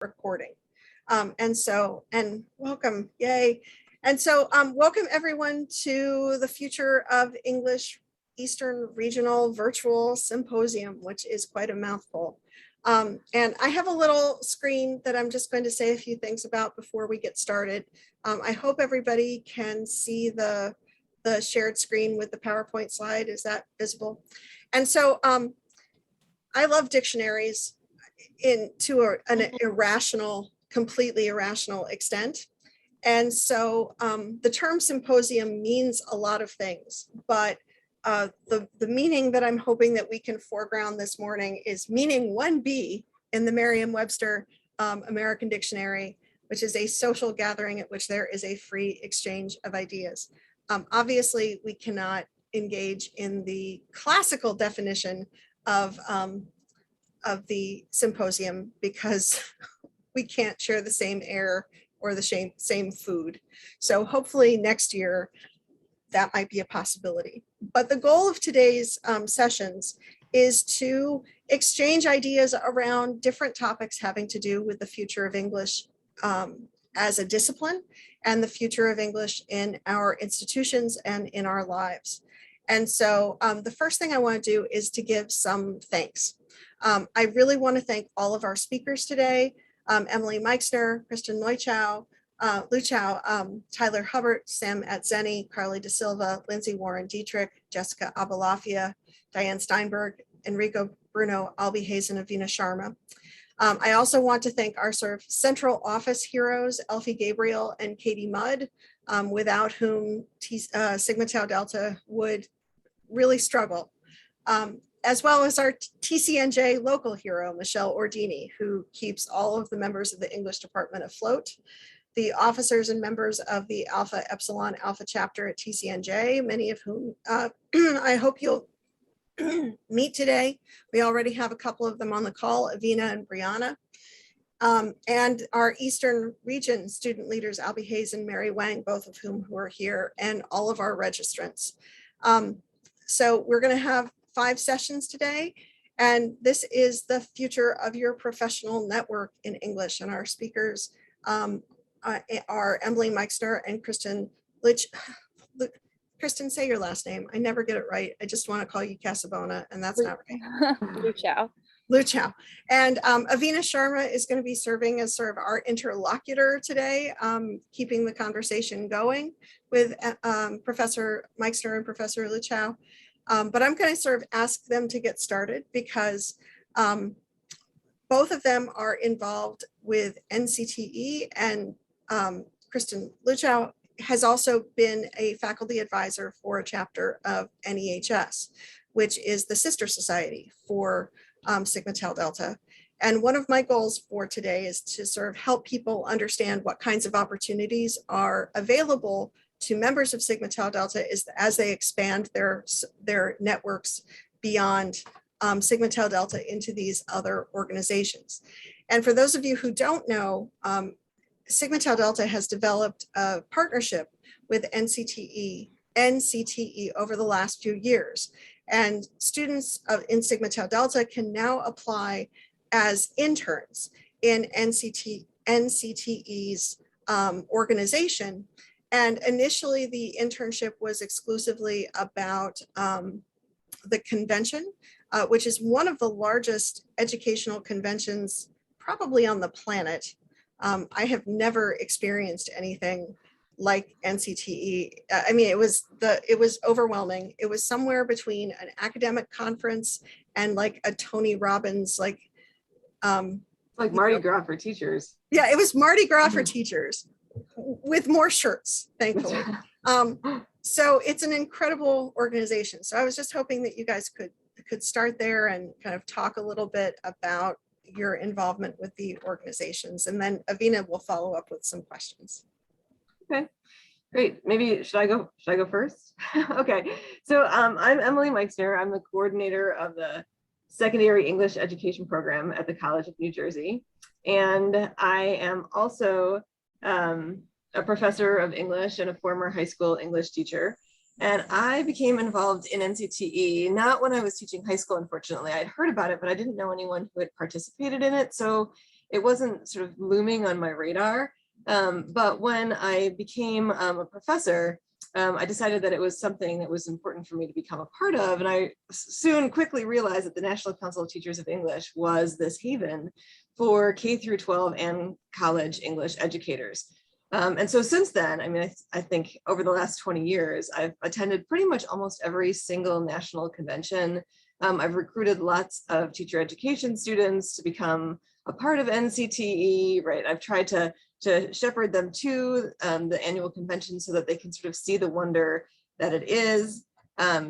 recording. And welcome, yay. And so welcome everyone to the Future of English Eastern Regional Virtual Symposium, which is quite a mouthful. And I have a little screen that I'm just going to say a few things about before we get started. I hope everybody can see the shared screen with the PowerPoint slide. Is that visible? And so I love dictionaries to an irrational, completely irrational extent. And so the term symposium means a lot of things, but the meaning that I'm hoping that we can foreground this morning is meaning 1B in the Merriam-Webster American Dictionary, which is a social gathering at which there is a free exchange of ideas. Obviously, we cannot engage in the classical definition of the symposium because we can't share the same air or the same food. So hopefully next year, that might be a possibility. But the goal of today's sessions is to exchange ideas around different topics having to do with the future of English as a discipline and the future of English in our institutions and in our lives. And so the first thing I want to do is to give some thanks. I really want to thank all of our speakers today, Emily Meixner, Kristen Luettchau, Tyler Hubbard, Sam Atzeni, Carly De Silva, Lindsay Warren Dietrich, Jessica Abalafia, Diane Steinberg, Enrico Bruno, Albie Hayes, and Avina Sharma. I also want to thank our sort of central office heroes, Elfie Gabriel and Katie Mudd, without whom Sigma Tau Delta would really struggle, as well as our TCNJ local hero, Michelle Ordini, who keeps all of the members of the English department afloat, the officers and members of the Alpha Epsilon Alpha chapter at TCNJ, many of whom I hope you'll meet today. We already have a couple of them on the call, Avina and Brianna. And our Eastern region student leaders, Albie Hayes and Mary Wang, both of whom are here, and all of our registrants. So we're going to have 5 sessions today, and this is the future of your professional network in English. And our speakers are Emily Meixner and Kristen Luettchau. Kristen, say your last name. I never get it right. I just want to call you Casabona, and that's not right. Luettchau. Luettchau. And Avina Sharma is going to be serving as sort of our interlocutor today, keeping the conversation going with Professor Meixner and Professor Luettchau. But I'm going to sort of ask them to get started because both of them are involved with NCTE, and Kristen Luettchau has also been a faculty advisor for a chapter of NEHS, which is the sister society for Sigma Tau Delta. And one of my goals for today is to sort of help people understand what kinds of opportunities are available to members of Sigma Tau Delta as they expand their networks beyond Sigma Tau Delta into these other organizations. And for those of you who don't know, Sigma Tau Delta has developed a partnership with NCTE over the last few years. And students in Sigma Tau Delta can now apply as interns in NCTE's organization. And initially the internship was exclusively about the convention, which is one of the largest educational conventions probably on the planet. I have never experienced anything like NCTE. I mean, it was overwhelming. It was somewhere between an academic conference and like a Tony Robbins, like Mardi Gras for teachers. Yeah, it was Mardi Gras for teachers with more shirts, thankfully. So it's an incredible organization. So I was just hoping that you guys could start there and kind of talk a little bit about your involvement with the organizations, and then Avina will follow up with some questions. Okay, great. Maybe should I go first? Okay, so I'm Emily Meixner. I'm the coordinator of the secondary English education program at the College of New Jersey, and I am also a professor of English and a former high school English teacher. And I became involved in NCTE, not when I was teaching high school, unfortunately. I'd heard about it, but I didn't know anyone who had participated in it. So it wasn't sort of looming on my radar. But when I became a professor, I decided that it was something that was important for me to become a part of. And I soon quickly realized that the National Council of Teachers of English was this haven for K through 12 and college English educators. And so since then, I mean, I think over the last 20 years, I've attended pretty much almost every single national convention. I've recruited lots of teacher education students to become a part of NCTE, right? I've tried to shepherd them to the annual convention so that they can sort of see the wonder that it is. I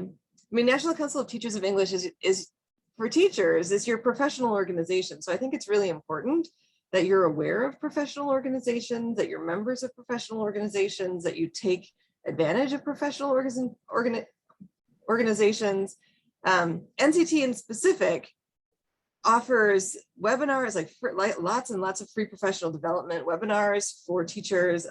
mean, National Council of Teachers of English is for teachers, is your professional organization. So I think it's really important that you're aware of professional organizations, that you're members of professional organizations, that you take advantage of professional organizations. NCT in specific offers webinars, like lots and lots of free professional development webinars for teachers.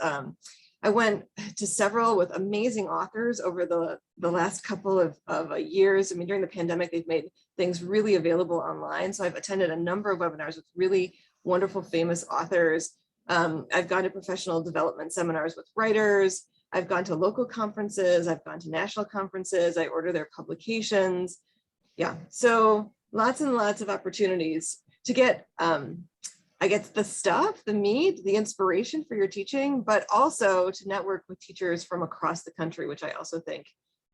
I went to several with amazing authors over the last couple of years. I mean, during the pandemic, they've made things really available online. So I've attended a number of webinars with really wonderful, famous authors. I've gone to professional development seminars with writers. I've gone to local conferences. I've gone to national conferences. I order their publications. Yeah, so lots and lots of opportunities to get, I guess, the stuff, the meat, the inspiration for your teaching, but also to network with teachers from across the country, which I also think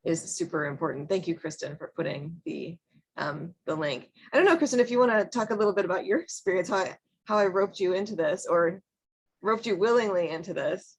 is super important. Thank you, Kristen, for putting the link. I don't know, Kristen, if you want to talk a little bit about your experience, how I roped you into this, or roped you willingly into this.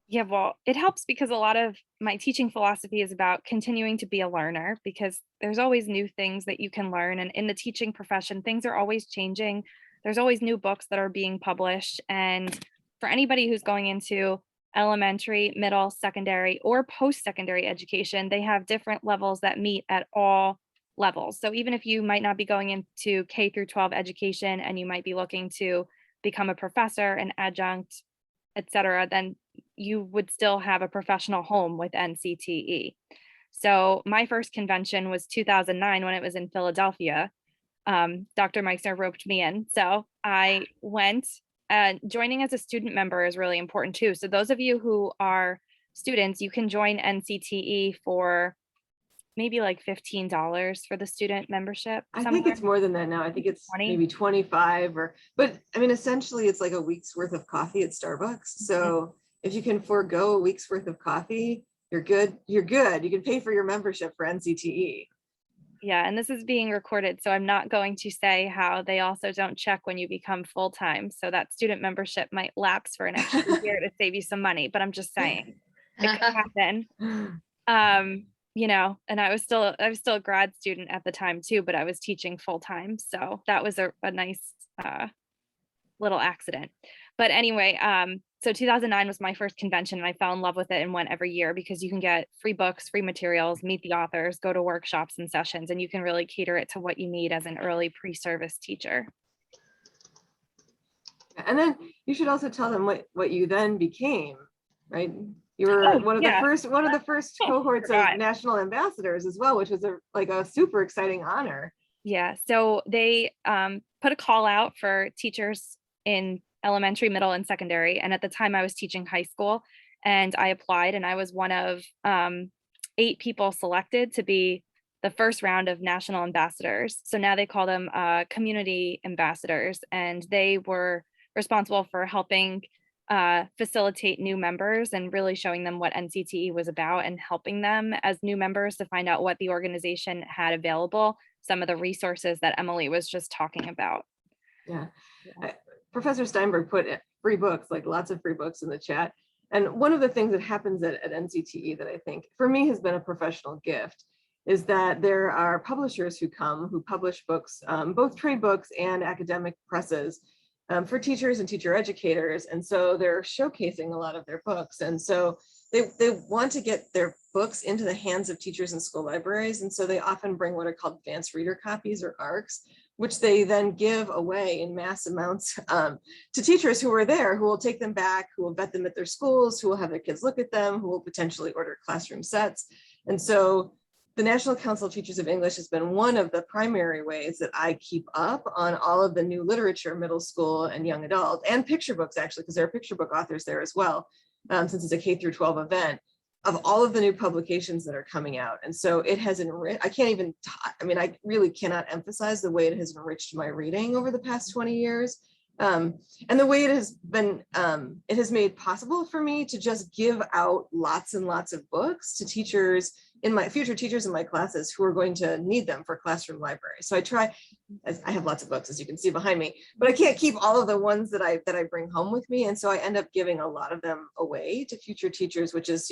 Yeah, well, it helps because a lot of my teaching philosophy is about continuing to be a learner, because there's always new things that you can learn. And in the teaching profession, things are always changing. There's always new books that are being published. And for anybody who's going into elementary, middle, secondary, or post-secondary education, they have different levels that meet at all levels. So even if you might not be going into K through 12 education and you might be looking to become a professor, an adjunct, etc., then you would still have a professional home with NCTE. So my first convention was 2009 when it was in Philadelphia. Dr. Meixner roped me in. So I went, and joining as a student member is really important too. So those of you who are students, you can join NCTE for maybe like $15 for the student membership. I think it's more than that now. I think it's 20? maybe 25 but I mean, essentially it's like a week's worth of coffee at Starbucks. So if you can forego a week's worth of coffee, you're good. You're good. You can pay for your membership for NCTE. Yeah, and this is being recorded, so I'm not going to say how they also don't check when you become full-time. So that student membership might lapse for an extra year to save you some money, but I'm just saying it could happen. You know, and I was still a grad student at the time too, but I was teaching full-time. So that was a nice little accident. But anyway, so 2009 was my first convention and I fell in love with it and went every year because you can get free books, free materials, meet the authors, go to workshops and sessions, and you can really cater it to what you need as an early pre-service teacher. And then you should also tell them what you then became, right? You were one of the first cohorts of national ambassadors as well, which was a super exciting honor. Yeah, so they put a call out for teachers in elementary, middle, and secondary. And at the time I was teaching high school and I applied, and I was one of 8 people selected to be the first round of national ambassadors. So now they call them community ambassadors, and they were responsible for helping facilitate new members and really showing them what NCTE was about and helping them as new members to find out what the organization had available, some of the resources that Emily was just talking about. Yeah. Professor Steinberg put free books, like lots of free books in the chat. And one of the things that happens at NCTE that I think for me has been a professional gift is that there are publishers who come who publish books, both trade books and academic presses, for teachers and teacher educators. And so they're showcasing a lot of their books. And so they want to get their books into the hands of teachers and school libraries. And so they often bring what are called advanced reader copies or ARCs, which they then give away in mass amounts to teachers who are there, who will take them back, who will vet them at their schools, who will have their kids look at them, who will potentially order classroom sets. And so the National Council of Teachers of English has been one of the primary ways that I keep up on all of the new literature, middle school and young adult, and picture books, actually, because there are picture book authors there as well, since it's a K through 12 event, of all of the new publications that are coming out. And so it has enriched, I can't even, I really cannot emphasize the way it has enriched my reading over the past 20 years. And the way it has been, it has made possible for me to just give out lots and lots of books to teachers, in my future teachers in my classes who are going to need them for classroom library. So I try, I have lots of books, as you can see behind me, but I can't keep all of the ones that I bring home with me. And so I end up giving a lot of them away to future teachers, which is,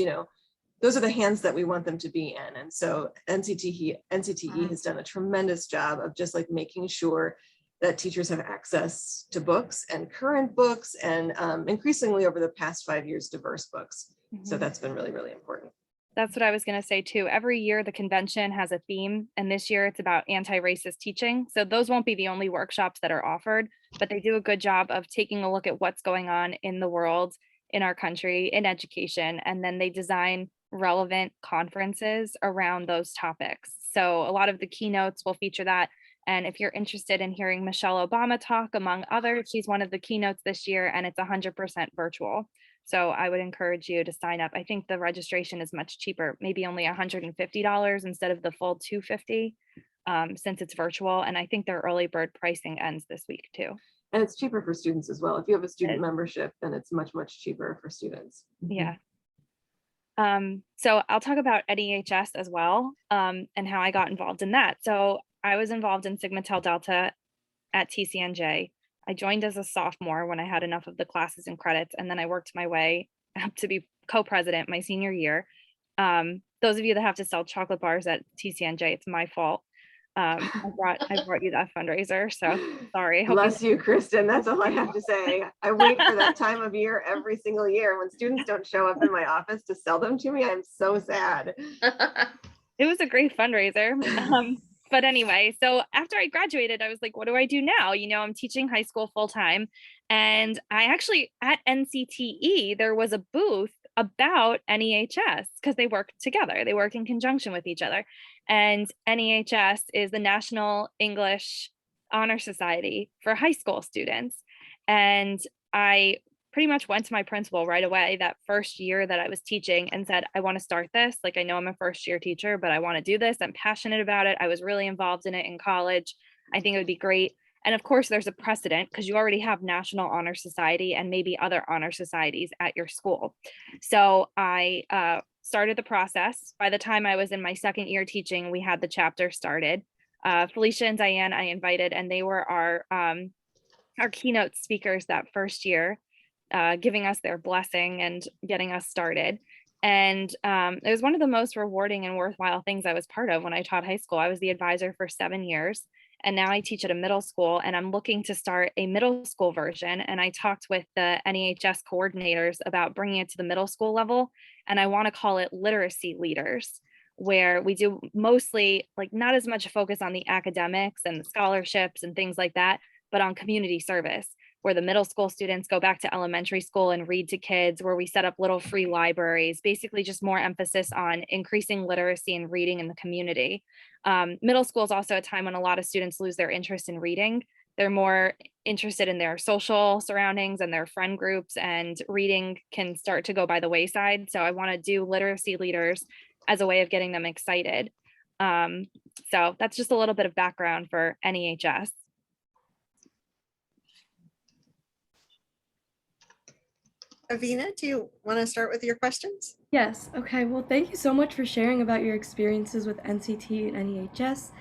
those are the hands that we want them to be in. And so NCTE has done a tremendous job of just like making sure that teachers have access to books and current books, and increasingly over the past 5 years, diverse books. So that's been really, really important. That's what I was going to say too. Every year the convention has a theme, and this year it's about anti-racist teaching. So those won't be the only workshops that are offered, but they do a good job of taking a look at what's going on in the world, in our country, in education, and then they design relevant conferences around those topics. So a lot of the keynotes will feature that. And if you're interested in hearing Michelle Obama talk, among others, she's one of the keynotes this year, and it's 100% virtual. So I would encourage you to sign up. I think the registration is much cheaper, maybe only $150 instead of the full $250, since it's virtual. And I think their early bird pricing ends this week too. And it's cheaper for students as well. If you have a student membership, then it's much, much cheaper for students. Yeah. So I'll talk about NEHS as well, and how I got involved in that. So I was involved in Sigma Tau Delta at TCNJ. I joined as a sophomore when I had enough of the classes and credits, and then I worked my way up to be co-president my senior year. Those of you that have to sell chocolate bars at TCNJ, it's my fault. I brought you that fundraiser, so sorry. Bless you, Kristen. That's all I have to say. I wait for that time of year every single year. When students don't show up in my office to sell them to me, I'm so sad. It was a great fundraiser. But anyway, so after I graduated, I was like, what do I do now? I'm teaching high school full time. And I actually, at NCTE, there was a booth about NEHS because they work together. They work in conjunction with each other. And NEHS is the National English Honor Society for high school students. And I pretty much went to my principal right away that first year that I was teaching and said, I want to start this. Like, I know I'm a first year teacher, but I want to do this. I'm passionate about it. I was really involved in it in college. I think it would be great. And of course, there's a precedent because you already have National Honor Society and maybe other honor societies at your school. So I started the process. By the time I was in my second year teaching, we had the chapter started. Felicia and Diane I invited, and they were our keynote speakers that first year, giving us their blessing and getting us started. And it was one of the most rewarding and worthwhile things I was part of when I taught high school. I was the advisor for 7 years, and now I teach at a middle school, and I'm looking to start a middle school version. And I talked with the NEHS coordinators about bringing it to the middle school level, and I want to call it literacy leaders, where we do mostly like not as much focus on the academics and the scholarships and things like that, but on community service, where the middle school students go back to elementary school and read to kids, where we set up little free libraries, basically just more emphasis on increasing literacy and reading in the community. Middle school is also a time when a lot of students lose their interest in reading. They're more interested in their social surroundings and their friend groups, and reading can start to go by the wayside. So I want to do literacy leaders as a way of getting them excited. So that's just a little bit of background for NEHS. Avina, do you want to start with your questions? Yes. Okay. Well, thank you so much for sharing about your experiences with NCTE and NEHS.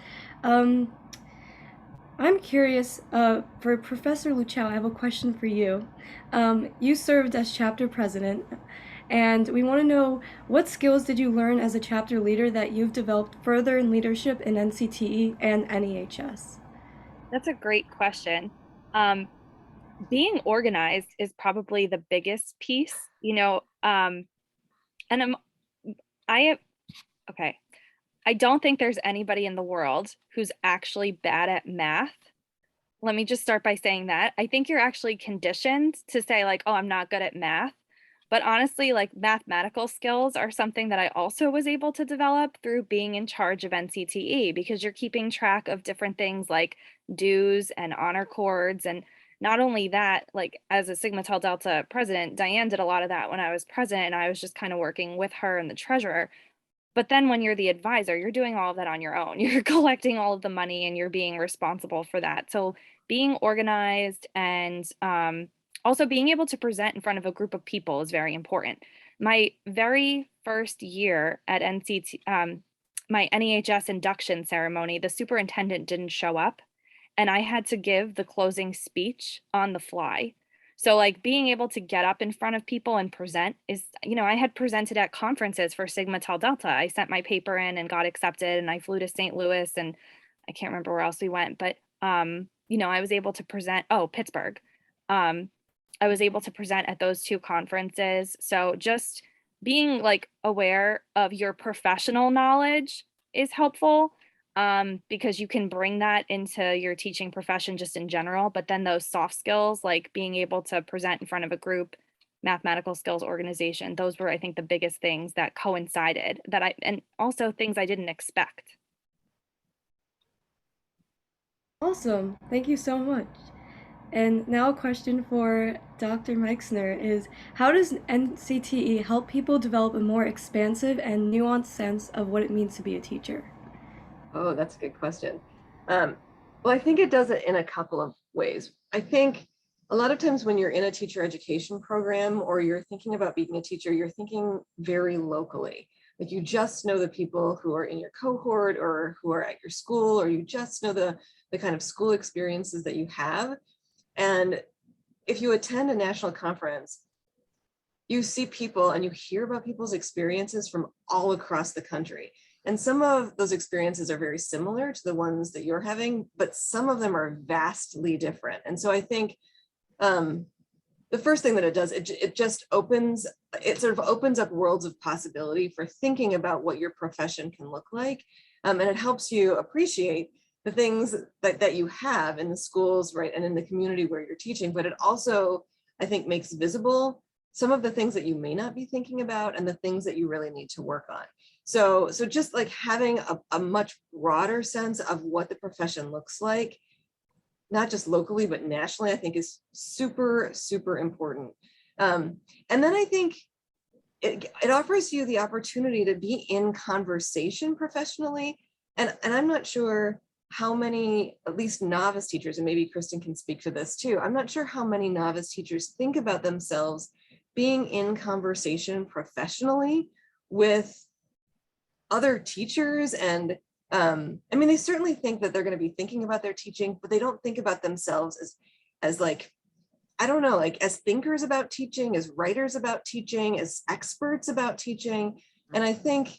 I'm curious, for Professor Luettchau, I have a question for you. You served as chapter president, and we want to know, what skills did you learn as a chapter leader that you've developed further in leadership in NCTE and NEHS? That's a great question. Being organized is probably the biggest piece, and I don't think there's anybody in the world who's actually bad at math. Let me just start by saying that. I think you're actually conditioned to say like, oh, I'm not good at math. But honestly, like mathematical skills are something that I also was able to develop through being in charge of NCTE, because you're keeping track of different things like dues and honor cords. And not only that, like as a Sigma Tau Delta president, Diane did a lot of that when I was president, and I was just kind of working with her and the treasurer. But then when you're the advisor, you're doing all of that on your own. You're collecting all of the money and you're being responsible for that. So being organized and also being able to present in front of a group of people is very important. My very first year at NCT, my NEHS induction ceremony, the superintendent didn't show up and I had to give the closing speech on the fly. So like being able to get up in front of people and present is, I had presented at conferences for Sigma Tau Delta. I sent my paper in and got accepted, and I flew to St. Louis, and I can't remember where else we went, but I was able to present, Pittsburgh. I was able to present at those two conferences. So just being like aware of your professional knowledge is helpful, because you can bring that into your teaching profession just in general. But then those soft skills, like being able to present in front of a group, mathematical skills, organization, those were, I think, the biggest things that coincided and also things I didn't expect. Awesome. Thank you so much. And now a question for Dr. Meixner is, how does NCTE help people develop a more expansive and nuanced sense of what it means to be a teacher? Oh, that's a good question. Well, I think it does it in a couple of ways. I think a lot of times when you're in a teacher education program or you're thinking about being a teacher, you're thinking very locally. Like you just know the people who are in your cohort or who are at your school, or you just know the kind of school experiences that you have. And if you attend a national conference, you see people and you hear about people's experiences from all across the country. And some of those experiences are very similar to the ones that you're having, but some of them are vastly different. And so I think the first thing that it does, it sort of opens up worlds of possibility for thinking about what your profession can look like. And it helps you appreciate the things that you have in the schools, right, and in the community where you're teaching. But it also, I think, makes visible some of the things that you may not be thinking about and the things that you really need to work on. So just like having a much broader sense of what the profession looks like, not just locally, but nationally, I think is super, super important. And then I think it offers you the opportunity to be in conversation professionally. And I'm not sure how many, at least novice teachers, and maybe Kristen can speak to this too, I'm not sure how many novice teachers think about themselves being in conversation professionally with other teachers. And I mean, they certainly think that they're going to be thinking about their teaching, but they don't think about themselves as like, I don't know, like as thinkers about teaching, as writers about teaching, as experts about teaching. And I think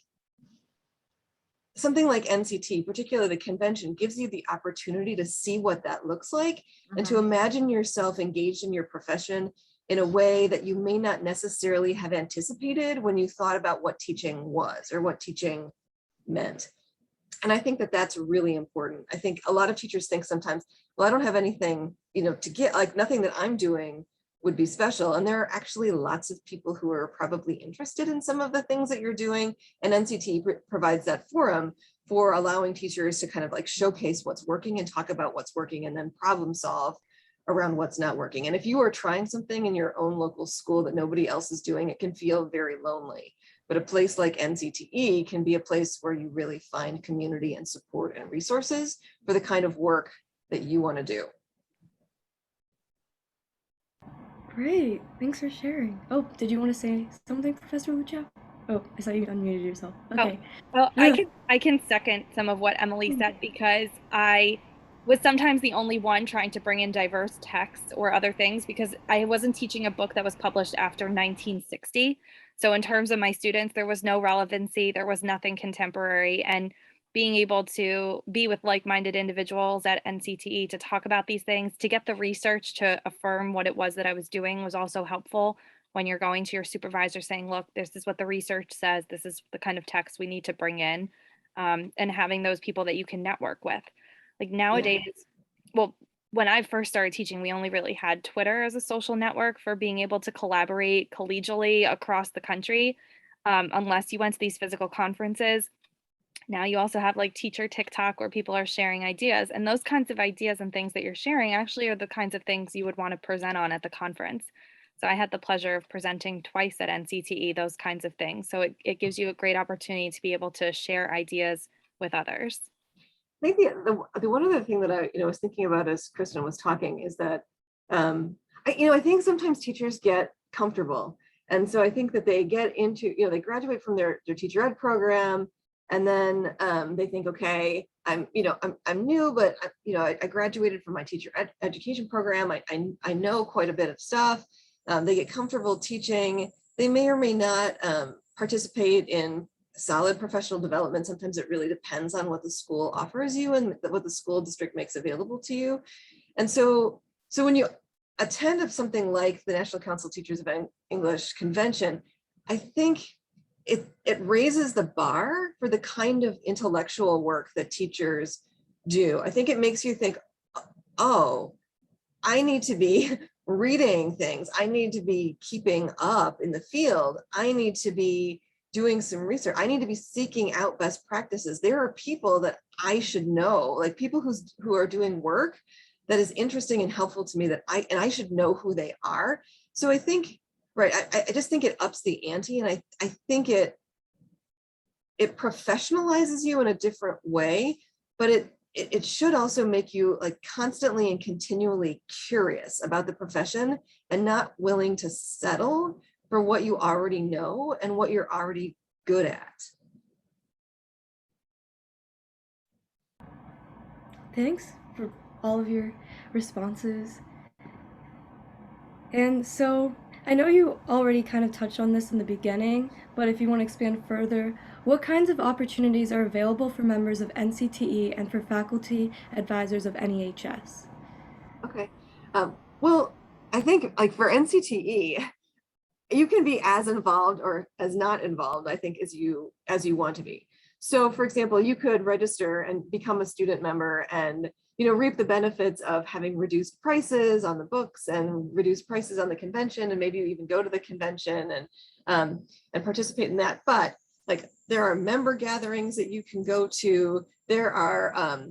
something like NCT, particularly the convention, gives you the opportunity to see what that looks like and to imagine yourself engaged in your profession in a way that you may not necessarily have anticipated when you thought about what teaching was or what teaching meant. And I think that that's really important. I think a lot of teachers think sometimes, well, I don't have anything, to get, like nothing that I'm doing would be special. And there are actually lots of people who are probably interested in some of the things that you're doing. And NCT provides that forum for allowing teachers to kind of like showcase what's working and talk about what's working and then problem solve around what's not working. And if you are trying something in your own local school that nobody else is doing, it can feel very lonely. But a place like NCTE can be a place where you really find community and support and resources for the kind of work that you want to do. Great, thanks for sharing. Oh, did you want to say something, Professor Luettchau? Oh, I saw you unmuted yourself. Okay. Well, I can second some of what Emily said, because I was sometimes the only one trying to bring in diverse texts or other things, because I wasn't teaching a book that was published after 1960. So in terms of my students, there was no relevancy, there was nothing contemporary, and being able to be with like-minded individuals at NCTE to talk about these things, to get the research to affirm what it was that I was doing was also helpful when you're going to your supervisor saying, look, this is what the research says, this is the kind of text we need to bring in, and having those people that you can network with. Like nowadays, well, when I first started teaching, we only really had Twitter as a social network for being able to collaborate collegially across the country, unless you went to these physical conferences. Now you also have like teacher TikTok where people are sharing ideas, and those kinds of ideas and things that you're sharing actually are the kinds of things you would want to present on at the conference. So I had the pleasure of presenting twice at NCTE, those kinds of things. So it gives you a great opportunity to be able to share ideas with others. I think the one other thing that I was thinking about as Kristen was talking is that I think sometimes teachers get comfortable, and so I think that they get into they graduate from their teacher ed program, and then they think, okay, I'm new, but I graduated from my teacher education program. I know quite a bit of stuff. They get comfortable teaching. They may or may not participate in solid professional development. Sometimes it really depends on what the school offers you and what the school district makes available to you. And so when you attend something like the National Council of Teachers of English convention, I think it raises the bar for the kind of intellectual work that teachers do. I think it makes you think, oh, I need to be reading things. I need to be keeping up in the field. I need to be doing some research. I need to be seeking out best practices. There are people that I should know, like people who are doing work that is interesting and helpful to me that I should know who they are. So I think, right, I just think it ups the ante, and I think it professionalizes you in a different way, but it should also make you like constantly and continually curious about the profession and not willing to settle for what you already know and what you're already good at. Thanks for all of your responses. And so I know you already kind of touched on this in the beginning, but if you want to expand further, what kinds of opportunities are available for members of NCTE and for faculty advisors of NEHS? Okay. Well, I think like for NCTE, you can be as involved or as not involved, I think, as you want to be. So for example, you could register and become a student member and reap the benefits of having reduced prices on the books and reduced prices on the convention, and maybe you even go to the convention and participate in that. But like there are member gatherings that you can go to. There are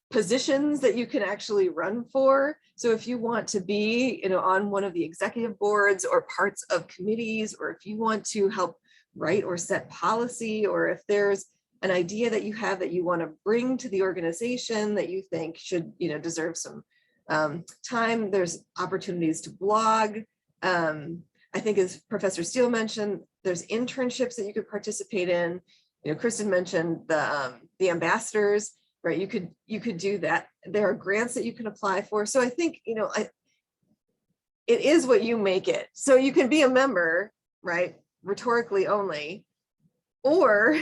positions that you can actually run for. So if you want to be, on one of the executive boards or parts of committees, or if you want to help write or set policy, or if there's an idea that you have that you want to bring to the organization that you think should, deserve some time, there's opportunities to blog. I think as Professor Steele mentioned, there's internships that you could participate in. Kristen mentioned the ambassadors. Right, you could do that. There are grants that you can apply for. So I think it is what you make it. So you can be a member, right, rhetorically only, or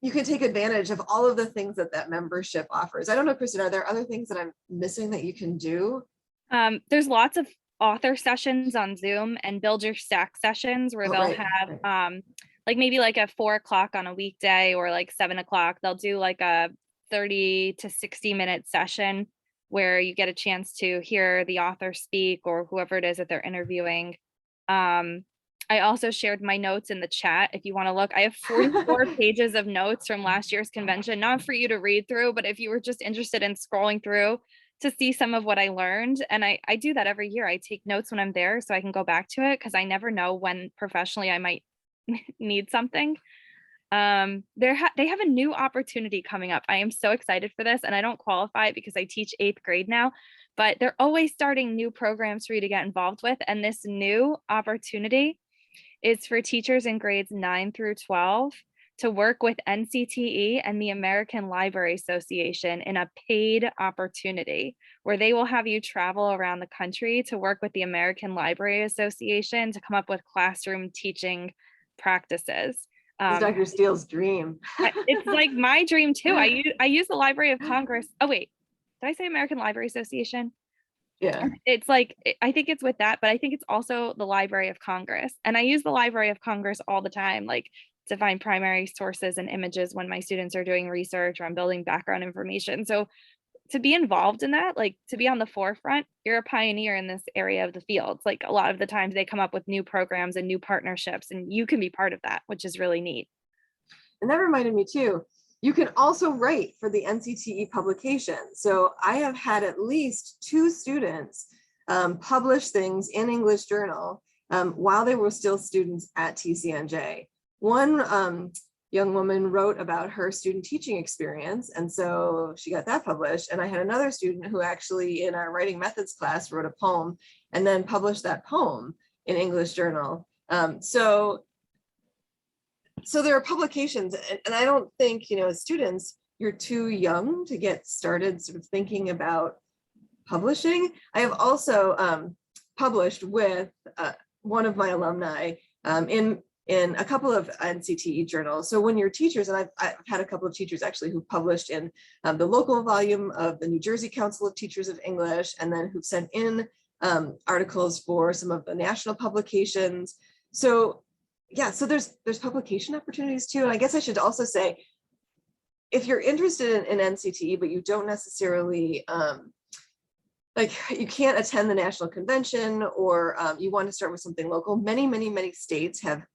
you can take advantage of all of the things that membership offers. I don't know, Kristen, are there other things that I'm missing that you can do? There's lots of author sessions on Zoom and build your stack sessions where they'll have like maybe like at 4 o'clock on a weekday or like 7 o'clock, they'll do like a 30 to 60 minute session where you get a chance to hear the author speak or whoever it is that they're interviewing. I also shared my notes in the chat if you want to look. I have 44 pages of notes from last year's convention, not for you to read through, but if you were just interested in scrolling through to see some of what I learned. And I do that every year. I take notes when I'm there so I can go back to it because I never know when professionally I might need something. They have a new opportunity coming up. I am so excited for this, and I don't qualify because I teach 8th grade now, but they're always starting new programs for you to get involved with. And this new opportunity is for teachers in grades 9 through 12 to work with NCTE and the American Library Association in a paid opportunity where they will have you travel around the country to work with the American Library Association to come up with classroom teaching practices. It's Dr. Steele's dream. It's like my dream too. I use the Library of Congress. Oh wait, did I say American Library Association? Yeah. It's like, I think it's with that, but I think it's also the Library of Congress. And I use the Library of Congress all the time, like to find primary sources and images when my students are doing research or I'm building background information. So to be involved in that, like to be on the forefront, you're a pioneer in this area of the field. Like a lot of the times they come up with new programs and new partnerships, and you can be part of that, which is really neat. And that reminded me too, you can also write for the NCTE publication. So I have had at least 2 students publish things in English Journal while they were still students at TCNJ. One young woman wrote about her student teaching experience, and so she got that published. And I had another student who actually in our writing methods class wrote a poem and then published that poem in English Journal. So there are publications, and I don't think, as students, you're too young to get started sort of thinking about publishing. I have also published with one of my alumni in a couple of NCTE journals. So when you're teachers, and I've had a couple of teachers actually who published in the local volume of the New Jersey Council of Teachers of English, and then who've sent in articles for some of the national publications. So yeah, so there's publication opportunities too. And I guess I should also say, if you're interested in NCTE, but you don't necessarily, like you can't attend the national convention, or you want to start with something local, many states have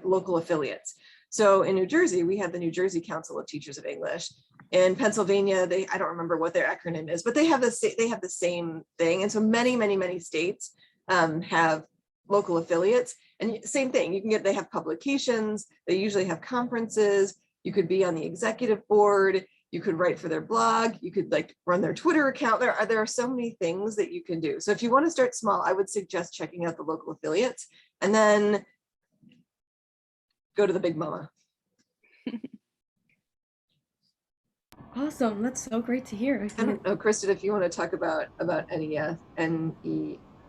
local affiliates. So in New Jersey, we have the New Jersey Council of Teachers of English. In Pennsylvania, I don't remember what their acronym is, but they have the same thing. And so many states have local affiliates. And same thing, they have publications, they usually have conferences, you could be on the executive board, you could write for their blog, you could like run their Twitter account. There are so many things that you can do. So if you want to start small, I would suggest checking out the local affiliates and then go to the big mama. Awesome, that's so great to hear. I don't know, Kristen, if you want to talk about NES,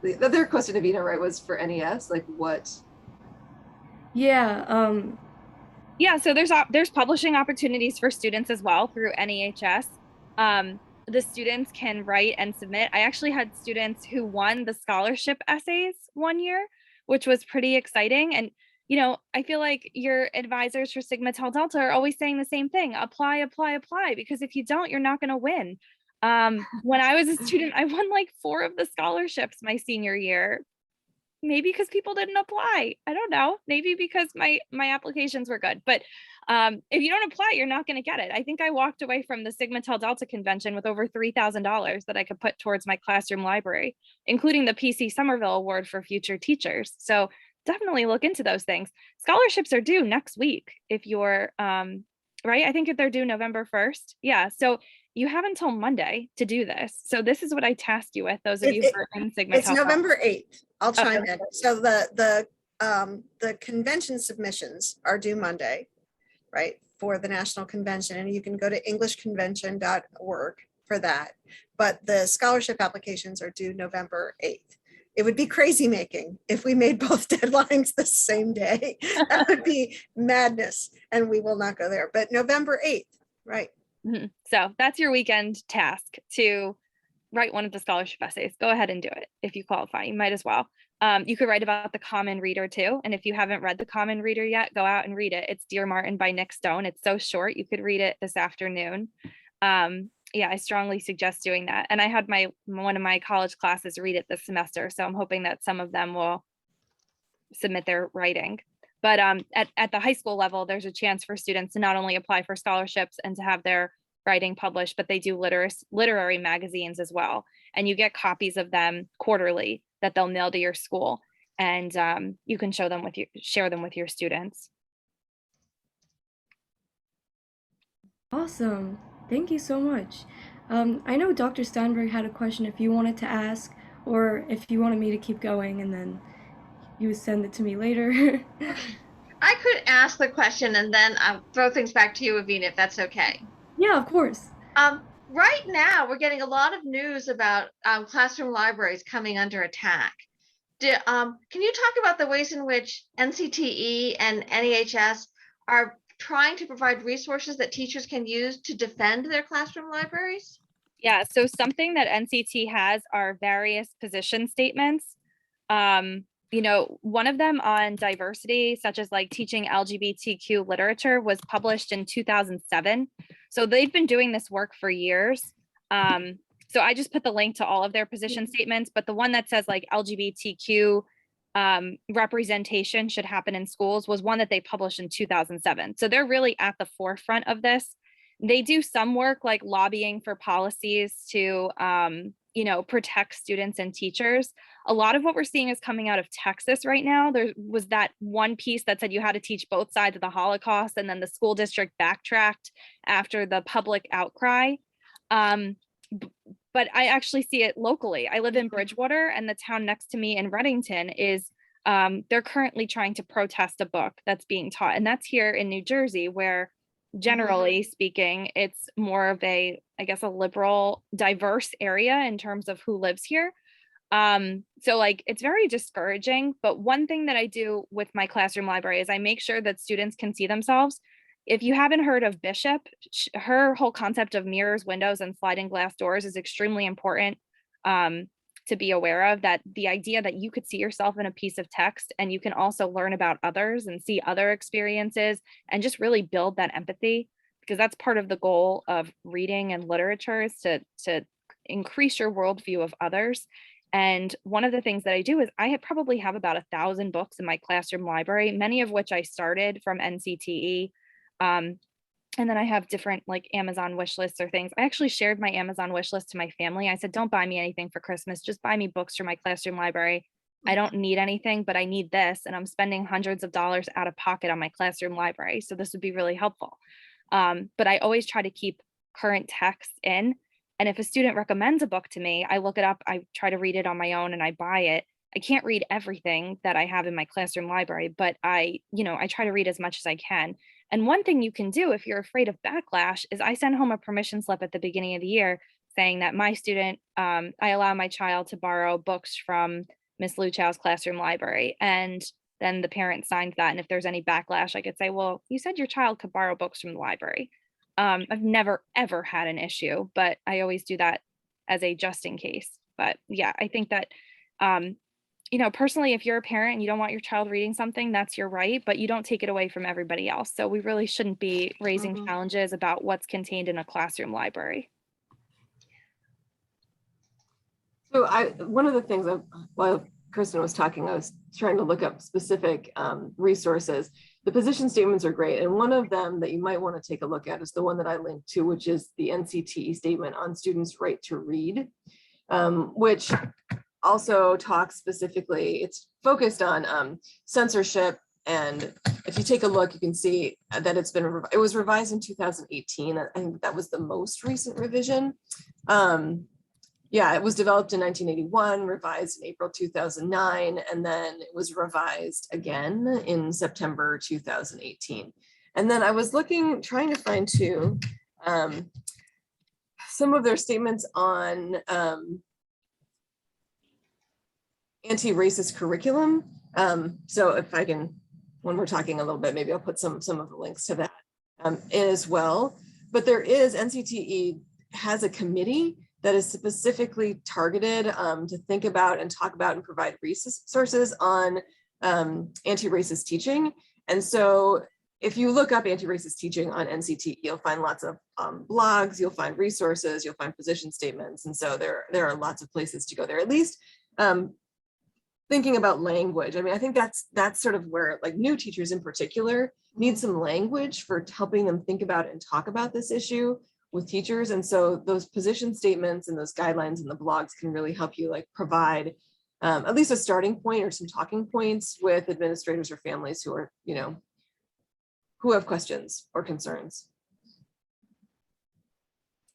the other question, Avina, right, was for NES, like what? Yeah, Yeah, so there's publishing opportunities for students as well through NEHS. The students can write and submit. I actually had students who won the scholarship essays one year, which was pretty exciting. And I feel like your advisors for Sigma Tau Delta are always saying the same thing: apply, because if you don't, you're not going to win. When I was a student, I won like 4 of the scholarships my senior year. Maybe because people didn't apply. I don't know. Maybe because my applications were good. But if you don't apply, you're not going to get it. I think I walked away from the Sigma Tau Delta convention with over $3,000 that I could put towards my classroom library, including the PC Somerville Award for future teachers. So definitely look into those things. Scholarships are due next week if you're right. I think if they're due November 1st. Yeah. So you have until Monday to do this. So this is what I tasked you with, those of you who are in Sigma It's Tau Delta. November 8th. I'll chime Okay. in. So the convention submissions are due Monday, right, for the national convention, and you can go to englishconvention.org for that. But the scholarship applications are due November 8th. It would be crazy making if we made both deadlines the same day. That would be madness, and we will not go there. But November 8th, right? Mm-hmm. So that's your weekend task, to write one of the scholarship essays. Go ahead and do it if you qualify. You might as well. You could write about the Common Reader too. And if you haven't read the Common Reader yet, go out and read it. It's Dear Martin by Nick Stone. It's so short. You could read it this afternoon. Yeah, I strongly suggest doing that. And I had one of my college classes read it this semester. So I'm hoping that some of them will submit their writing. But at the high school level, there's a chance for students to not only apply for scholarships and to have their writing published, but they do literary magazines as well. And you get copies of them quarterly that they'll mail to your school. And you can share them with your students. awesome. Thank you so much. I know Dr. Steinberg had a question if you wanted to ask, or if you wanted me to keep going and then you would send it to me later. I could ask the question and then I'll throw things back to you, Avina, if that's okay. Yeah, of course. Right now, we're getting a lot of news about classroom libraries coming under attack. Can you talk about the ways in which NCTE and NEHS are trying to provide resources that teachers can use to defend their classroom libraries? Yeah, so something that NCT has are various position statements. One of them on diversity, such as like teaching LGBTQ literature, was published in 2007. So they've been doing this work for years. So I just put the link to all of their position statements, but the one that says like LGBTQ representation should happen in schools was one that they published in 2007. So they're really at the forefront of this. They do some work like lobbying for policies to, you know, protect students and teachers. A lot of what we're seeing is coming out of Texas right now. There was that one piece that said you had to teach both sides of the Holocaust, and then the school district backtracked after the public outcry. But I actually see it locally. I live in Bridgewater, and the town next to me in Reddington is, they're currently trying to protest a book that's being taught. And that's here in New Jersey, where generally speaking, it's more of a, I guess, a liberal, diverse area in terms of who lives here. So like, it's very discouraging. But one thing that I do with my classroom library is I make sure that students can see themselves. If you haven't heard of Bishop, her whole concept of mirrors, windows, and sliding glass doors is extremely important to be aware of. That the idea that you could see yourself in a piece of text, and you can also learn about others and see other experiences and just really build that empathy, because that's part of the goal of reading and literature, is to increase your worldview of others. And one of the things that I do is I probably have about 1,000 books in my classroom library, many of which I started from NCTE. And then I have different like Amazon wish lists or things. I actually shared my Amazon wish list to my family. I said, don't buy me anything for Christmas. Just buy me books for my classroom library. I don't need anything, but I need this. And I'm spending hundreds of dollars out of pocket on my classroom library. So this would be really helpful. But I always try to keep current text in. And if a student recommends a book to me, I look it up, I try to read it on my own, and I buy it. I can't read everything that I have in my classroom library, but I try to read as much as I can. And one thing you can do if you're afraid of backlash is I send home a permission slip at the beginning of the year saying that my student, I allow my child to borrow books from Miss Luettchau's classroom library. And then the parent signs that. And if there's any backlash, I could say, well, you said your child could borrow books from the library. I've never, ever had an issue, but I always do that as a just in case. But yeah, I think that, personally, if you're a parent and you don't want your child reading something, that's your right, but you don't take it away from everybody else. So we really shouldn't be raising challenges about what's contained in a classroom library. So one of the things while Kristen was talking, I was trying to look up specific resources. The position statements are great. And one of them that you might want to take a look at is the one that I linked to, which is the NCTE statement on students' right to read, which also talks specifically, it's focused on censorship. And if you take a look, you can see that it was revised in 2018. I think that was the most recent revision. Yeah, it was developed in 1981, revised in April 2009, and then it was revised again in September 2018. And then I was trying to find too, some of their statements on anti-racist curriculum. So if I can, when we're talking a little bit, maybe I'll put some of the links to that in as well. But NCTE has a committee that is specifically targeted to think about and talk about and provide resources on anti-racist teaching. And so if you look up anti-racist teaching on NCTE, you'll find lots of blogs, you'll find resources, you'll find position statements. And so there are lots of places to go there, at least thinking about language. I mean, I think that's sort of where like new teachers in particular need some language for helping them think about and talk about this issue with teachers. And so those position statements and those guidelines and the blogs can really help you like provide at least a starting point or some talking points with administrators or families who are, who have questions or concerns.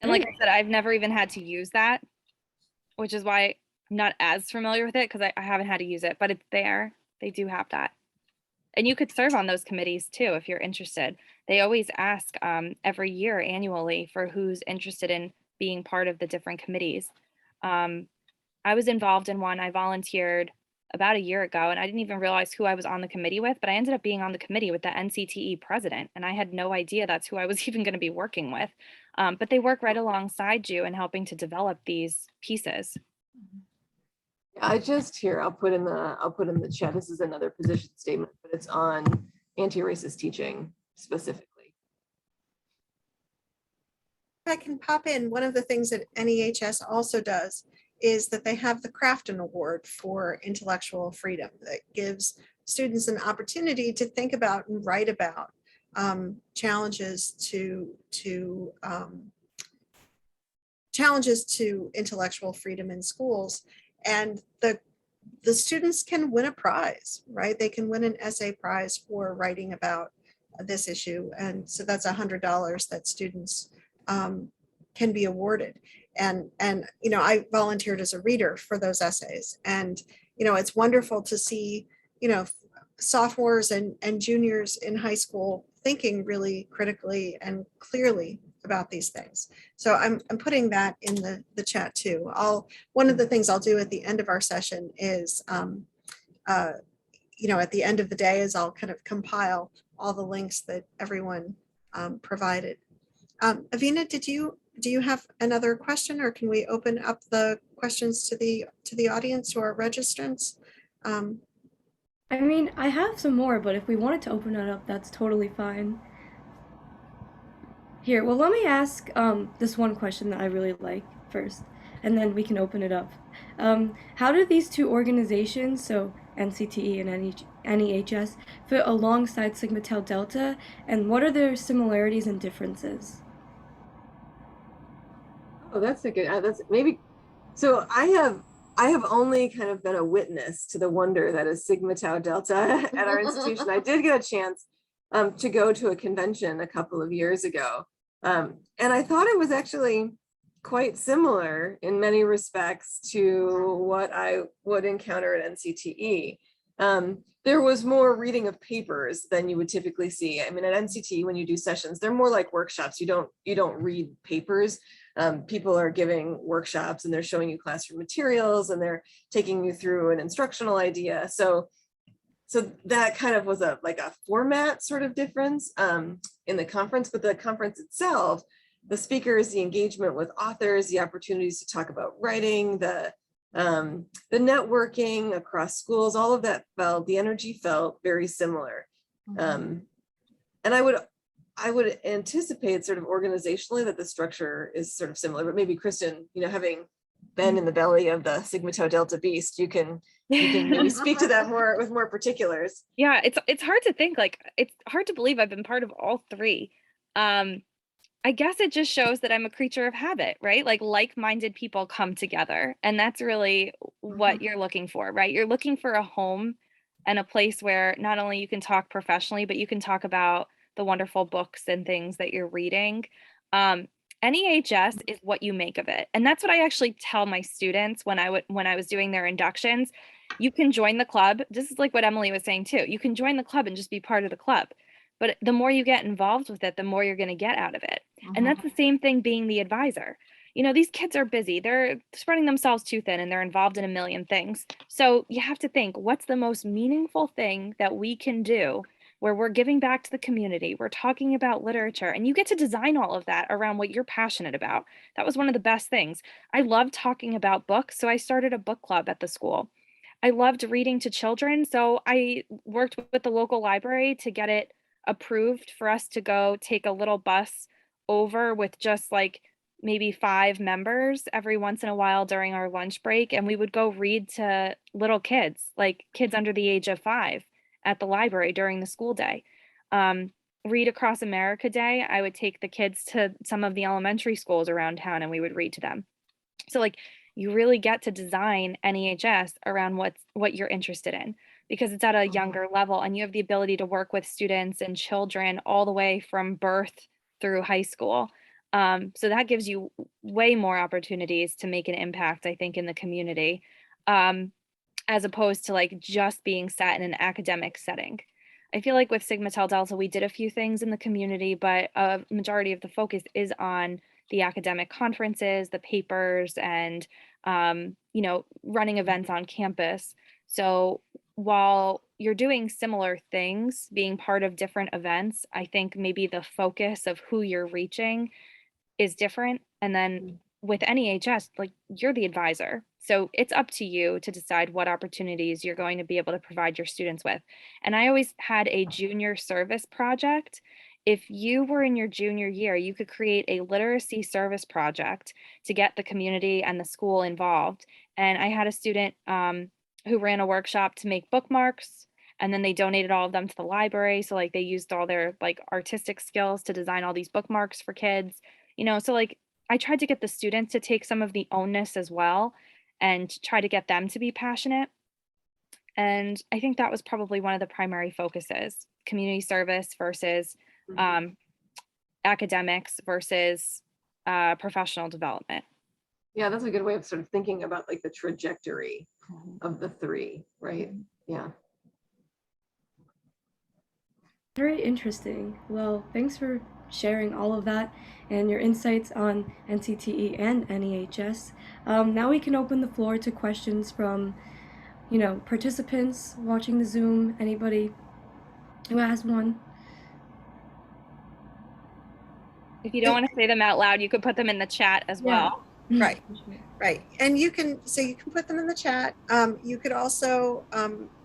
And like I said, I've never even had to use that, which is why I'm not as familiar with it, because I haven't had to use it, but it's there. They do have that. And you could serve on those committees too, if you're interested. They always ask every year annually for who's interested in being part of the different committees. I was involved in one. I volunteered about a year ago, and I didn't even realize who I was on the committee with, but I ended up being on the committee with the NCTE president, and I had no idea that's who I was even going to be working with. But they work right alongside you in helping to develop these pieces. I just I'll put in the chat. This is another position statement, but it's on anti-racist teaching specifically. I can pop in, one of the things that NEHS also does is that they have the Crafton Award for intellectual freedom that gives students an opportunity to think about and write about challenges to intellectual freedom in schools. And the students can win a prize, right? They can win an essay prize for writing about this issue. And so that's $100 that students can be awarded. And I volunteered as a reader for those essays. And, it's wonderful to see, sophomores and juniors in high school thinking really critically and clearly about these things. So I'm putting that in the chat too. One of the things I'll do at the end of our session is, at the end of the day, is I'll kind of compile all the links that everyone provided. Avina, do you have another question, or can we open up the questions to the audience or registrants? I mean, I have some more, but if we wanted to open it up, that's totally fine. Here, well, let me ask this one question that I really like first, and then we can open it up. How do these two organizations, so NCTE and NEHS, fit alongside Sigma Tau Delta, and what are their similarities and differences? Oh, that's a good, that's maybe, so I have only kind of been a witness to the wonder that is Sigma Tau Delta at our institution. I did get a chance to go to a convention a couple of years ago. And I thought it was actually quite similar in many respects to what I would encounter at NCTE. There was more reading of papers than you would typically see. I mean, at NCTE, when you do sessions, they're more like workshops. You don't read papers. People are giving workshops and they're showing you classroom materials and they're taking you through an instructional idea. So that kind of was like a format sort of difference in the conference, but the conference itself, the speakers, the engagement with authors, the opportunities to talk about writing, the networking across schools, all of that the energy felt very similar. And I would anticipate sort of organizationally that the structure is sort of similar, but maybe Kristen, having been in the belly of the Sigma Tau Delta beast, you can maybe speak to that more with more particulars. Yeah, it's hard to think, like, it's hard to believe I've been part of all three. I guess it just shows that I'm a creature of habit, right? Like-minded people come together, and that's really what you're looking for, right? You're looking for a home and a place where not only you can talk professionally, but you can talk about the wonderful books and things that you're reading. NEHS is what you make of it. And that's what I actually tell my students when I was doing their inductions. You can join the club. This is like what Emily was saying too. You can join the club and just be part of the club. But the more you get involved with it, the more you're going to get out of it. And that's the same thing being the advisor. These kids are busy. They're spreading themselves too thin and they're involved in a million things. So you have to think, what's the most meaningful thing that we can do where we're giving back to the community? We're talking about literature, and you get to design all of that around what you're passionate about. That was one of the best things. I love talking about books, so I started a book club at the school. I loved reading to children, so I worked with the local library to get it approved for us to go take a little bus over with just like maybe 5 members every once in a while during our lunch break, and we would go read to little kids, like kids under the age of 5, at the library during the school day. Read Across America Day, I would take the kids to some of the elementary schools around town and we would read to them. So like, you really get to design NEHS around what you're interested in, because it's at a younger level and you have the ability to work with students and children all the way from birth through high school. So that gives you way more opportunities to make an impact, I think, in the community, as opposed to like just being set in an academic setting. I feel like with Sigma Tau Delta, we did a few things in the community, but a majority of the focus is on the academic conferences, the papers, and running events on campus. So while you're doing similar things, being part of different events, I think maybe the focus of who you're reaching is different. And then with NEHS, like, you're the advisor. So it's up to you to decide what opportunities you're going to be able to provide your students with. And I always had a junior service project if you were in your junior year, you could create a literacy service project to get the community and the school involved. And I had a student who ran a workshop to make bookmarks, and then they donated all of them to the library. So like they used all their like artistic skills to design all these bookmarks for kids, so like I tried to get the students to take some of the onus as well and try to get them to be passionate. And I think that was probably one of the primary focuses, community service versus academics versus professional development. Yeah, that's a good way of sort of thinking about like the trajectory of the three, right? Yeah. Very interesting. Well, thanks for sharing all of that and your insights on NCTE and NEHS. Now we can open the floor to questions from, participants watching the Zoom. Anybody who has one? If you don't want to say them out loud, you could put them in the chat as well. Right. Right. And you can put them in the chat. You could also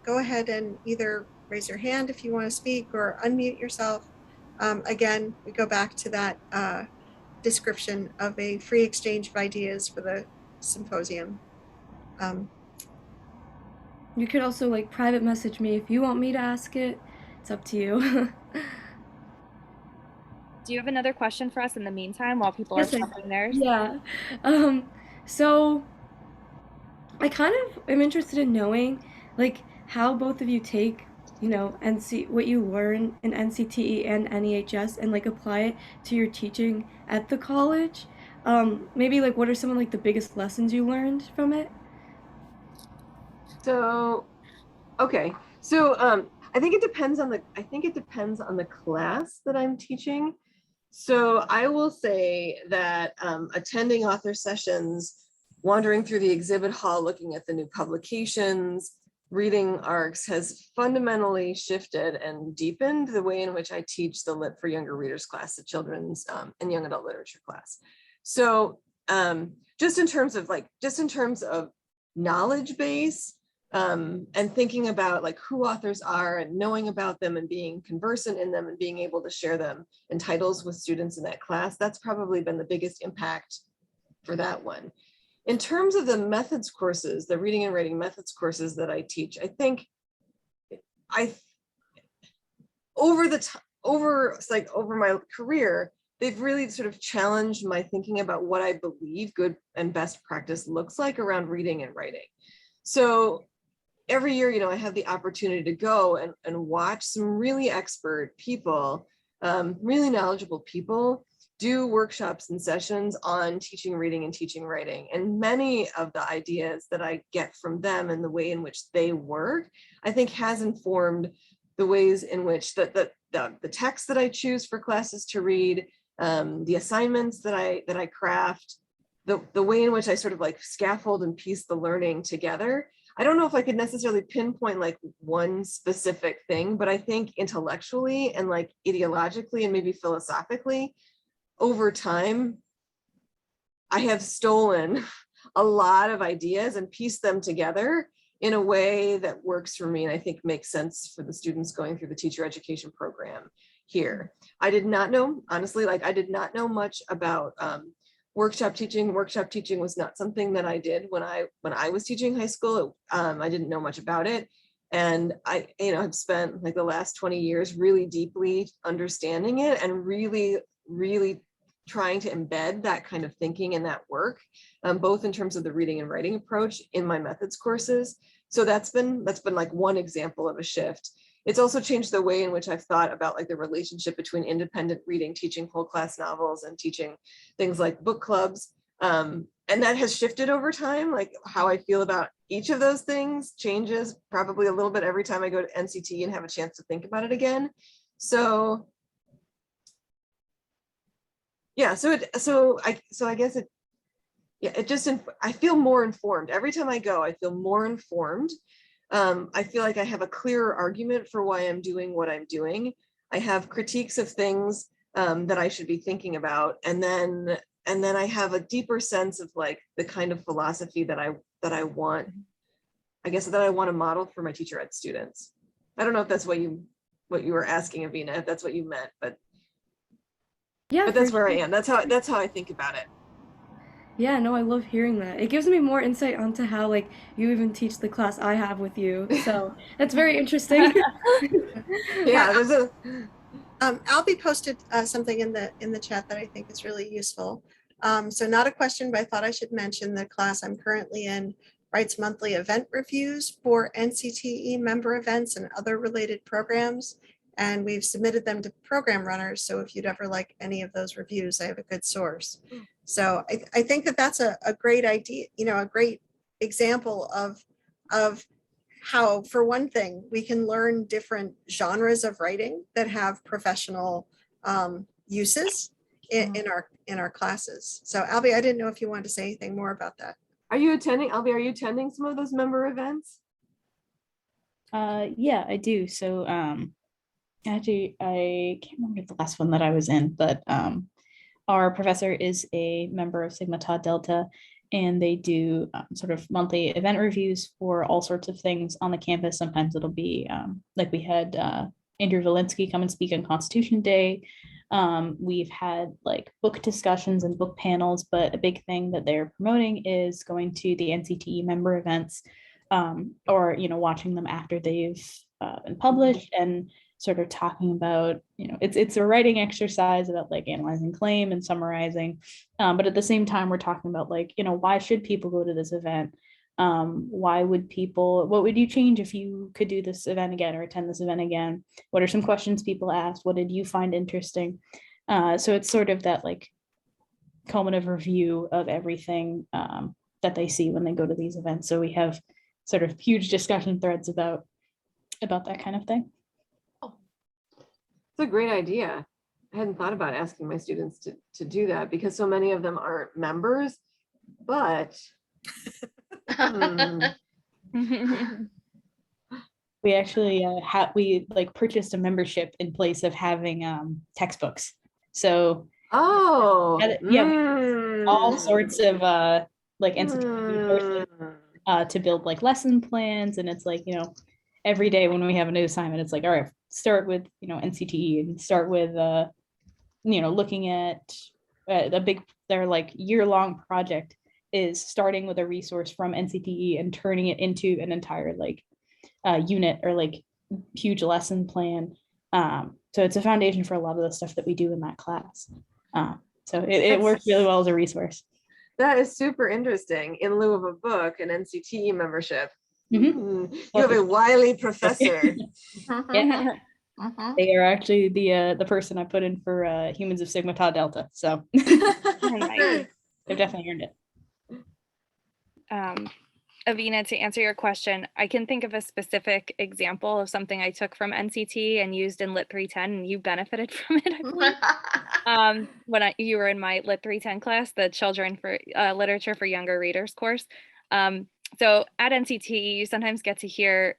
go ahead and either raise your hand if you want to speak or unmute yourself. Again, we go back to that description of a free exchange of ideas for the symposium. You could also like private message me if you want me to ask it. It's up to you. Do you have another question for us in the meantime while people are prepping theirs? Yeah. So I kind of am interested in knowing like how both of you take, what you learn in NCTE and NEHS and like apply it to your teaching at the college. Maybe like what are some of like the biggest lessons you learned from it? So, okay. So I think it depends on the class that I'm teaching. So I will say that attending author sessions, wandering through the exhibit hall, looking at the new publications, reading ARCs has fundamentally shifted and deepened the way in which I teach the Lit for Younger Readers class, the children's and young adult literature class. So just in terms of knowledge base, and thinking about like who authors are and knowing about them and being conversant in them and being able to share them in titles with students in that class, that's probably been the biggest impact for that one. In terms of the methods courses, the reading and writing methods courses that I teach, I think over my career, they've really sort of challenged my thinking about what I believe good and best practice looks like around reading and writing. So every year, I have the opportunity to go and watch some really expert people, really knowledgeable people do workshops and sessions on teaching reading and teaching writing. And many of the ideas that I get from them and the way in which they work, I think has informed the ways in which the text that I choose for classes to read, the assignments that I craft, the way in which I sort of like scaffold and piece the learning together. I don't know if I could necessarily pinpoint like one specific thing, but I think intellectually and like ideologically and maybe philosophically, over time, I have stolen a lot of ideas and pieced them together in a way that works for me and I think makes sense for the students going through the teacher education program here. I did not know, honestly, I did not know much about workshop teaching. Workshop teaching was not something that I did when I was teaching high school. I didn't know much about it. And I, have spent like the last 20 years really deeply understanding it and really, really trying to embed that kind of thinking and that work, both in terms of the reading and writing approach in my methods courses. So that's been like one example of a shift. It's also changed the way in which I've thought about like the relationship between independent reading, teaching whole class novels and teaching things like book clubs. And that has shifted over time, like how I feel about each of those things changes probably a little bit every time I go to NCTE and have a chance to think about it again. So yeah, I guess I feel more informed. Every time I go, I feel more informed. I feel like I have a clearer argument for why I'm doing what I'm doing. I have critiques of things that I should be thinking about. And then I have a deeper sense of like the kind of philosophy that I want, I guess that I want to model for my teacher ed students. I don't know if that's what you were asking, Avina, if that's what you meant, but Yeah, But that's for where I sure. am. That's how I think about it. Yeah, no, I love hearing that. It gives me more insight onto how like you even teach the class I have with you. So that's very interesting. Yeah, Yeah, there's a Albie posted something in the chat that I think is really useful. So not a question, but I thought I should mention the class I'm currently in writes monthly event reviews for NCTE member events and other related programs. And we've submitted them to program runners. So if you'd ever like any of those reviews, I have a good source. So I think that that's a great idea, a great example of how, for one thing, we can learn different genres of writing that have professional uses in our classes. So Albie, I didn't know if you wanted to say anything more about that. Are you attending, Albie, are you attending some of those member events? Yeah, I do. So actually I can't remember the last one that I was in, but our professor is a member of Sigma Tau Delta, and they do sort of monthly event reviews for all sorts of things on the campus. Sometimes it'll be like we had Andrew Valinsky come and speak on Constitution Day. We've had like book discussions and book panels, but a big thing that they're promoting is going to the NCTE member events, or watching them after they've been published, and sort of talking about, it's a writing exercise about like analyzing claim and summarizing, but at the same time we're talking about like, why should people go to this event? What would you change if you could do this event again or attend this event again? What are some questions people asked? What did you find interesting? So it's sort of that like cumulative review of everything that they see when they go to these events. So we have sort of huge discussion threads about that kind of thing. It's a great idea. I hadn't thought about asking my students to do that because so many of them aren't members, but We actually purchased a membership in place of having textbooks. So all sorts of like NCTE resources to build like lesson plans, and it's like, every day when we have a new assignment, it's like, all right, start with NCTE and start with looking at their like year-long project is starting with a resource from NCTE and turning it into an entire like unit or like huge lesson plan. So it's a foundation for a lot of the stuff that we do in that class. So it works really well as a resource. That is super interesting. In lieu of a book, an NCTE membership. You have a wily professor. Yeah. They are actually the person I put in for Humans of Sigma Tau Delta. So they've definitely earned it. Avina, to answer your question, I can think of a specific example of something I took from NCT and used in Lit 310, and you benefited from it, I believe. When you were in my Lit 310 class, the Children for Literature for Younger Readers course. So at NCTE, you sometimes get to hear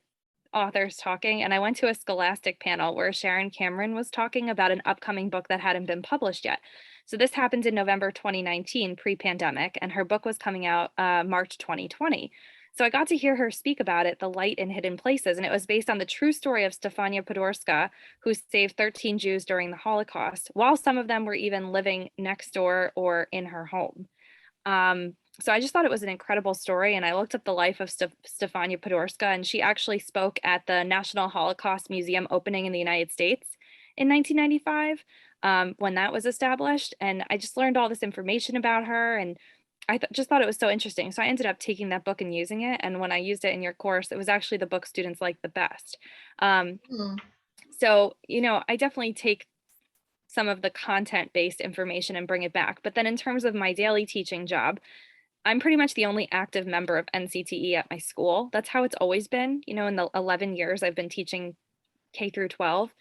authors talking, and I went to a Scholastic panel where Sharon Cameron was talking about an upcoming book that hadn't been published yet. So this happened in November 2019, pre-pandemic, and her book was coming out March 2020. So I got to hear her speak about it, The Light in Hidden Places, and it was based on the true story of Stefania Podorska, who saved 13 Jews during the Holocaust, while some of them were even living next door or in her home. So I just thought it was an incredible story, and I looked up the life of Stefania Podorska, and she actually spoke at the National Holocaust Museum opening in the United States in 1995, when that was established, and I just learned all this information about her, and I just thought it was so interesting. So I ended up taking that book and using it, and when I used it in your course, it was actually the book students liked the best. So, I definitely take some of the content-based information and bring it back. But then in terms of my daily teaching job, I'm pretty much the only active member of NCTE at my school. That's how it's always been, in the 11 years I've been teaching K through 12.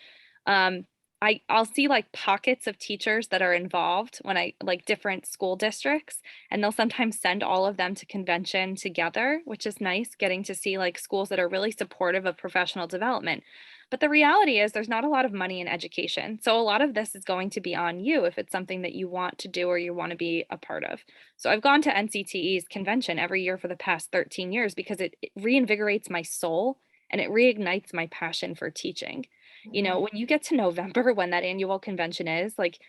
I'll see like pockets of teachers that are involved when I like different school districts, and they'll sometimes send all of them to convention together, which is nice, getting to see like schools that are really supportive of professional development. But the reality is there's not a lot of money in education. So a lot of this is going to be on you if it's something that you want to do or you want to be a part of. So I've gone to NCTE's convention every year for the past 13 years because it reinvigorates my soul and it reignites my passion for teaching. When you get to November, when that annual convention is, like,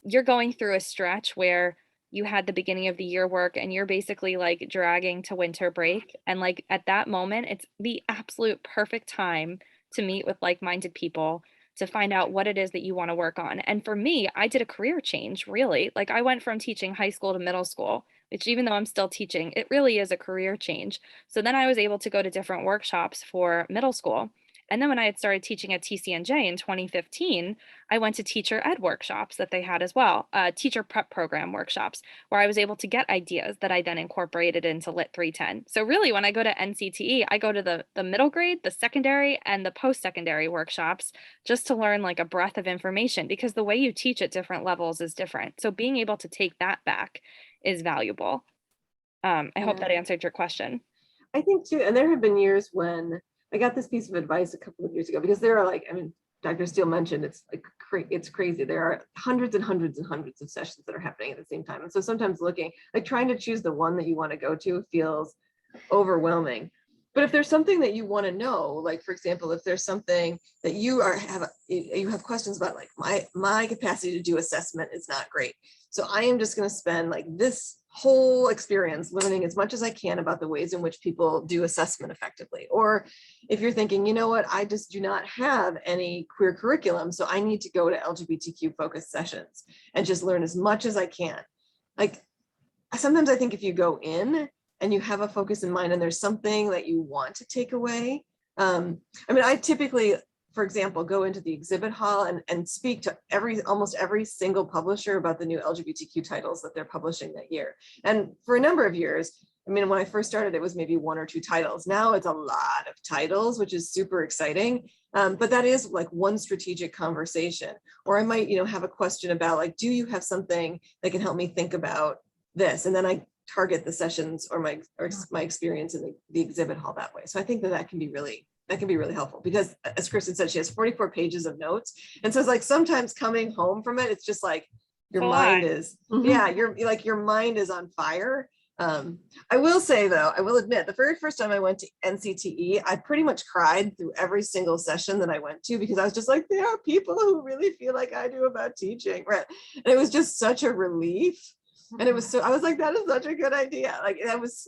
you're going through a stretch where you had the beginning of the year work and you're basically like dragging to winter break. And like at that moment, it's the absolute perfect time to meet with like-minded people to find out what it is that you want to work on. And for me, I did a career change, really. Like I went from teaching high school to middle school, which even though I'm still teaching, it really is a career change. So then I was able to go to different workshops for middle school. And then when I had started teaching at TCNJ in 2015, I went to teacher ed workshops that they had as well, teacher prep program workshops, where I was able to get ideas that I then incorporated into Lit 310. So really, when I go to NCTE, I go to the middle grade, the secondary, and the post-secondary workshops just to learn like a breadth of information, because the way you teach at different levels is different. So being able to take that back is valuable. I hope that answered your question. I think too, and there have been years when I got this piece of advice a couple of years ago, because there are like, I mean, Dr. Steele mentioned it's like it's crazy. There are hundreds and hundreds and hundreds of sessions that are happening at the same time. And so sometimes looking, like trying to choose the one that you want to go to feels overwhelming. But if there's something that you want to know, like for example, if there's something that you have questions about, like my capacity to do assessment is not great. So I am just going to spend like this whole experience learning as much as I can about the ways in which people do assessment effectively. Or if you're thinking, you know what, I just do not have any queer curriculum, so I need to go to LGBTQ focused sessions and just learn as much as I can. Like sometimes I think if you go in and you have a focus in mind and there's something that you want to take away. I mean, I typically, for example, go into the exhibit hall and speak to almost every single publisher about the new LGBTQ titles that they're publishing that year. And for a number of years, I mean, when I first started, it was maybe 1 or 2 titles. Now it's a lot of titles, which is super exciting. But that is like one strategic conversation. Or I might, have a question about like, do you have something that can help me think about this? And then I target the sessions or my experience in the exhibit hall that way. So I think that can be really helpful, because as Kristen said, she has 44 pages of notes. And so it's like sometimes coming home from it, it's just like your mind is, your mind is on fire. I will say though, I will admit the very first time I went to NCTE, I pretty much cried through every single session that I went to, because I was just like, there are people who really feel like I do about teaching. Right. And it was just such a relief. And I was like, that is such a good idea. Like it was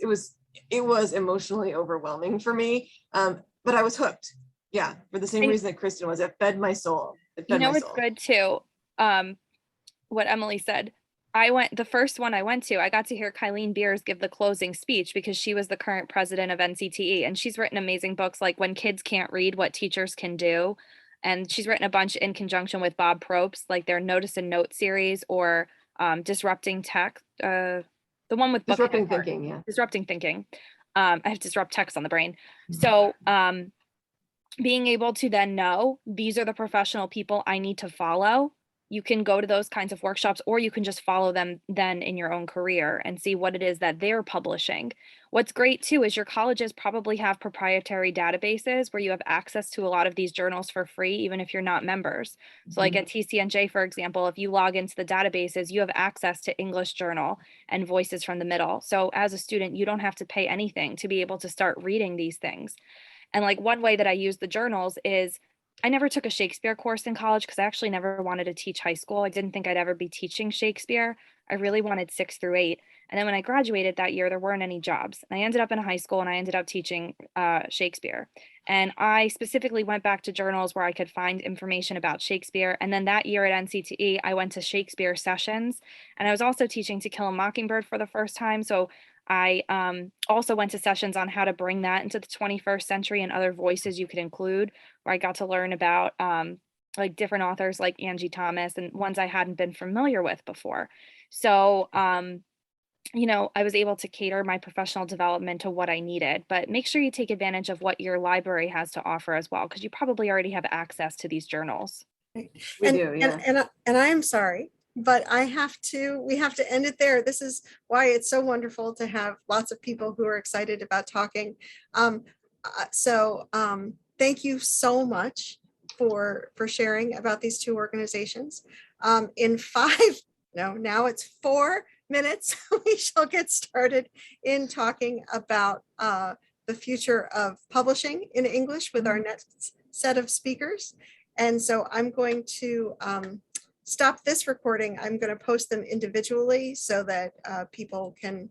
emotionally overwhelming for me. But I was hooked. Yeah. For the same reason that Kristen was. It fed my soul. It's good too. What Emily said. The first one I went to, I got to hear Kylene Beers give the closing speech, because she was the current president of NCTE, and she's written amazing books like When Kids Can't Read, What Teachers Can Do. And she's written a bunch in conjunction with Bob Probst, like their Notice and Note series, or Disrupting Tech, the one with Disrupting Thinking. Yeah. Disrupting Thinking. I have disrupt text on the brain. So being able to then know these are the professional people I need to follow, you can go to those kinds of workshops, or you can just follow them then in your own career and see what it is that they're publishing. What's great too is your colleges probably have proprietary databases where you have access to a lot of these journals for free, even if you're not members. So like at TCNJ, for example, if you log into the databases, you have access to English Journal and Voices from the Middle. So as a student, you don't have to pay anything to be able to start reading these things. And like one way that I use the journals is, I never took a Shakespeare course in college because I actually never wanted to teach high school. I didn't think I'd ever be teaching Shakespeare. I really wanted 6 through 8. And then when I graduated that year, there weren't any jobs. And I ended up in a high school and I ended up teaching Shakespeare. And I specifically went back to journals where I could find information about Shakespeare. And then that year at NCTE, I went to Shakespeare sessions. And I was also teaching To Kill a Mockingbird for the first time. So I also went to sessions on how to bring that into the 21st century and other voices you could include, where I got to learn about like different authors like Angie Thomas and ones I hadn't been familiar with before. So, I was able to cater my professional development to what I needed, but make sure you take advantage of what your library has to offer as well, because you probably already have access to these journals. We do, yeah. And I am sorry, but we have to end it there. This is why it's so wonderful to have lots of people who are excited about talking. Thank you so much for sharing about these 2 organizations. In 4 minutes, we shall get started in talking about the future of publishing in English with our next set of speakers. And so I'm going to stop this recording, I'm going to post them individually so that people can